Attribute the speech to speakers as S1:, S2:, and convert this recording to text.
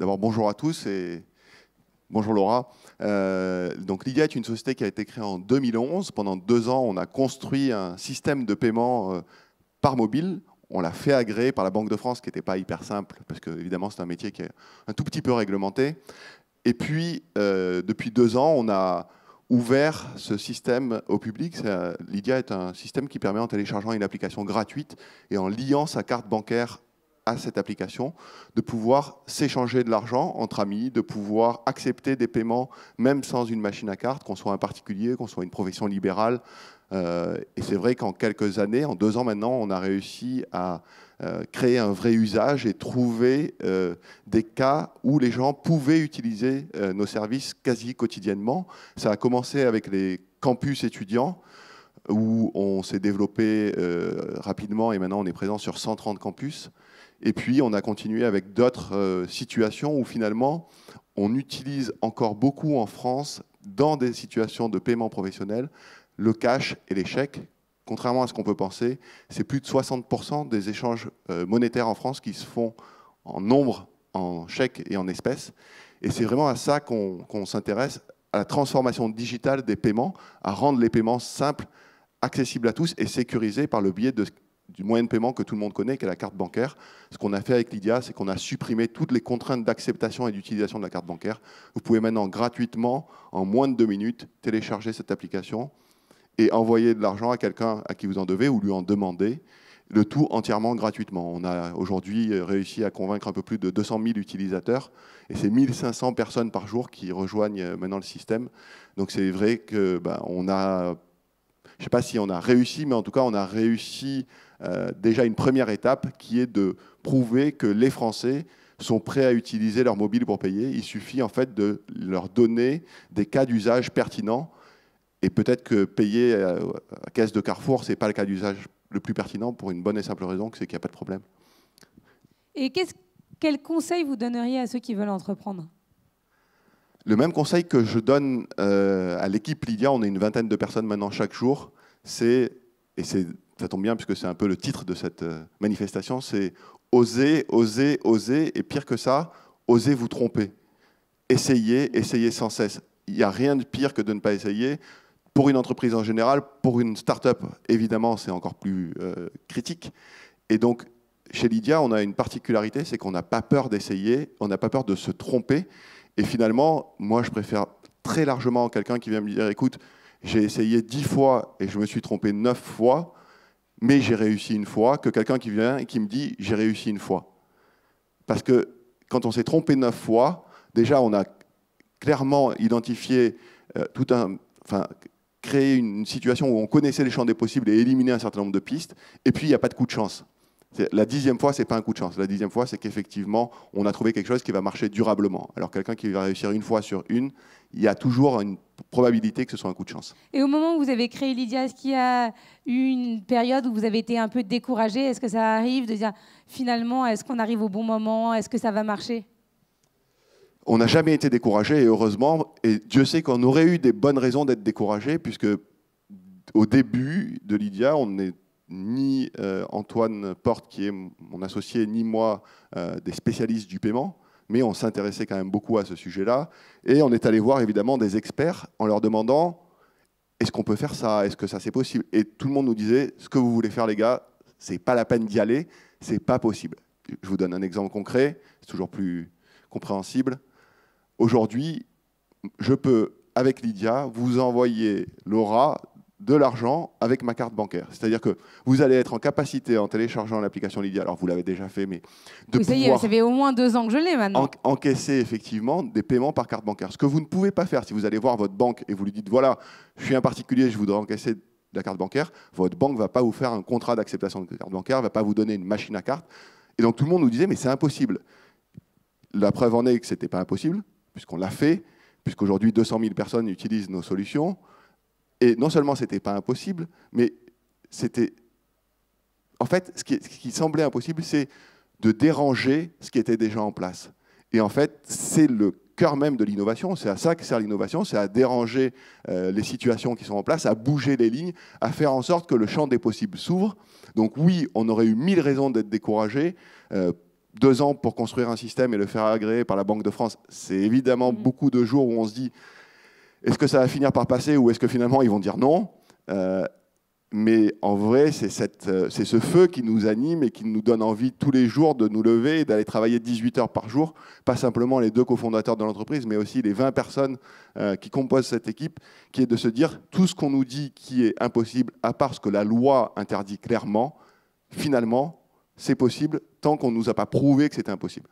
S1: D'abord, bonjour à tous et bonjour Laura. Donc Lydia est une société qui a été créée en 2011. Pendant 2 ans, on a construit un système de paiement par mobile. On l'a fait agréer par la Banque de France, qui n'était pas hyper simple, parce que évidemment c'est un métier qui est un tout petit peu réglementé. Et puis, depuis 2 ans, on a ouvert ce système au public. Lydia est un système qui permet, en téléchargeant une application gratuite et en liant sa carte bancaire à cette application, de pouvoir s'échanger de l'argent entre amis, de pouvoir accepter des paiements même sans une machine à carte, qu'on soit un particulier, qu'on soit une profession libérale. Et c'est vrai qu'en quelques années, en 2 ans maintenant, on a réussi à créer un vrai usage et trouver des cas où les gens pouvaient utiliser nos services quasi quotidiennement. Ça a commencé avec les campus étudiants, où on s'est développé rapidement et maintenant on est présent sur 130 campus. Et puis on a continué avec d'autres situations où finalement on utilise encore beaucoup en France, dans des situations de paiement professionnel, le cash et les chèques. Contrairement à ce qu'on peut penser, c'est plus de 60% des échanges monétaires en France qui se font en nombre, en chèques et en espèces. Et c'est vraiment à ça qu'on s'intéresse, à la transformation digitale des paiements, à rendre les paiements simples, accessibles à tous et sécurisés par le biais du moyen de paiement que tout le monde connaît, qui est la carte bancaire. Ce qu'on a fait avec Lydia, c'est qu'on a supprimé toutes les contraintes d'acceptation et d'utilisation de la carte bancaire. Vous pouvez maintenant gratuitement, en moins de 2 minutes, télécharger cette application et envoyer de l'argent à quelqu'un à qui vous en devez ou lui en demander, le tout entièrement gratuitement. On a aujourd'hui réussi à convaincre un peu plus de 200 000 utilisateurs et c'est 1500 personnes par jour qui rejoignent maintenant le système. Donc c'est vrai que on a, je ne sais pas si on a réussi, mais en tout cas on a réussi déjà une première étape qui est de prouver que les Français sont prêts à utiliser leur mobile pour payer. Il suffit en fait de leur donner des cas d'usage pertinents. Et peut-être que payer à la caisse de Carrefour, ce n'est pas le cas d'usage le plus pertinent pour une bonne et simple raison, c'est qu'il n'y a pas de problème.
S2: Et quel conseil vous donneriez à ceux qui veulent entreprendre ?
S1: Le même conseil que je donne à l'équipe Lydia, on est une vingtaine de personnes maintenant chaque jour, ça tombe bien puisque c'est un peu le titre de cette manifestation, c'est oser, oser, oser, et pire que ça, osez vous tromper. Essayez, essayez sans cesse. Il n'y a rien de pire que de ne pas essayer. Pour une entreprise en général, pour une start-up, évidemment, c'est encore plus critique. Et donc, chez Lydia, on a une particularité, c'est qu'on n'a pas peur d'essayer, on n'a pas peur de se tromper. Et finalement, moi, je préfère très largement quelqu'un qui vient me dire, écoute, j'ai essayé 10 fois et je me suis trompé 9 fois, mais j'ai réussi une fois, que quelqu'un qui vient et qui me dit, j'ai réussi une fois. Parce que quand on s'est trompé 9 fois, déjà, on a clairement identifié créer une situation où on connaissait les champs des possibles et éliminer un certain nombre de pistes. Et puis, il n'y a pas de coup de chance. La 10e fois, ce n'est pas un coup de chance. La 10e fois, c'est qu'effectivement, on a trouvé quelque chose qui va marcher durablement. Alors, quelqu'un qui va réussir une fois sur une, il y a toujours une probabilité que ce soit un coup de chance.
S2: Et au moment où vous avez créé Lydia, est-ce qu'il y a eu une période où vous avez été un peu découragé ? Est-ce que ça arrive de dire, finalement, est-ce qu'on arrive au bon moment ? Est-ce que ça va marcher ?
S1: On n'a jamais été découragé, et heureusement, et Dieu sait qu'on aurait eu des bonnes raisons d'être découragé, puisque au début de Lydia, on n'est ni Antoine Porte, qui est mon associé, ni moi, des spécialistes du paiement, mais on s'intéressait quand même beaucoup à ce sujet-là, et on est allé voir évidemment des experts en leur demandant « Est-ce qu'on peut faire ça ? Est-ce que ça c'est possible ?» Et tout le monde nous disait « Ce que vous voulez faire les gars, c'est pas la peine d'y aller, c'est pas possible. » Je vous donne un exemple concret, c'est toujours plus compréhensible. Aujourd'hui, je peux, avec Lydia, vous envoyer, Laura, de l'argent avec ma carte bancaire. C'est-à-dire que vous allez être en capacité, en téléchargeant l'application Lydia, alors vous l'avez déjà fait, mais de
S2: ça y est, ça fait au moins 2 ans que je l'ai maintenant.
S1: Encaisser effectivement des paiements par carte bancaire. Ce que vous ne pouvez pas faire si vous allez voir votre banque et vous lui dites, voilà, je suis un particulier, je voudrais encaisser de la carte bancaire, votre banque ne va pas vous faire un contrat d'acceptation de carte bancaire, ne va pas vous donner une machine à carte. Et donc tout le monde nous disait, mais c'est impossible. La preuve en est que ce n'était pas impossible, puisqu'on l'a fait, puisqu'aujourd'hui 200 000 personnes utilisent nos solutions. Et non seulement ce n'était pas impossible, mais c'était... En fait, ce qui semblait impossible, c'est de déranger ce qui était déjà en place. Et en fait, c'est le cœur même de l'innovation, c'est à ça que sert l'innovation, c'est à déranger les situations qui sont en place, à bouger les lignes, à faire en sorte que le champ des possibles s'ouvre. Donc oui, on aurait eu 1000 raisons d'être découragé. 2 ans pour construire un système et le faire agréer par la Banque de France, c'est évidemment beaucoup de jours où on se dit est-ce que ça va finir par passer ou est-ce que finalement ils vont dire non. Mais en vrai, c'est ce feu qui nous anime et qui nous donne envie tous les jours de nous lever et d'aller travailler 18 heures par jour, pas simplement les 2 cofondateurs de l'entreprise, mais aussi les 20 personnes qui composent cette équipe, qui est de se dire tout ce qu'on nous dit qui est impossible, à part ce que la loi interdit clairement, finalement, c'est possible tant qu'on ne nous a pas prouvé que c'était impossible.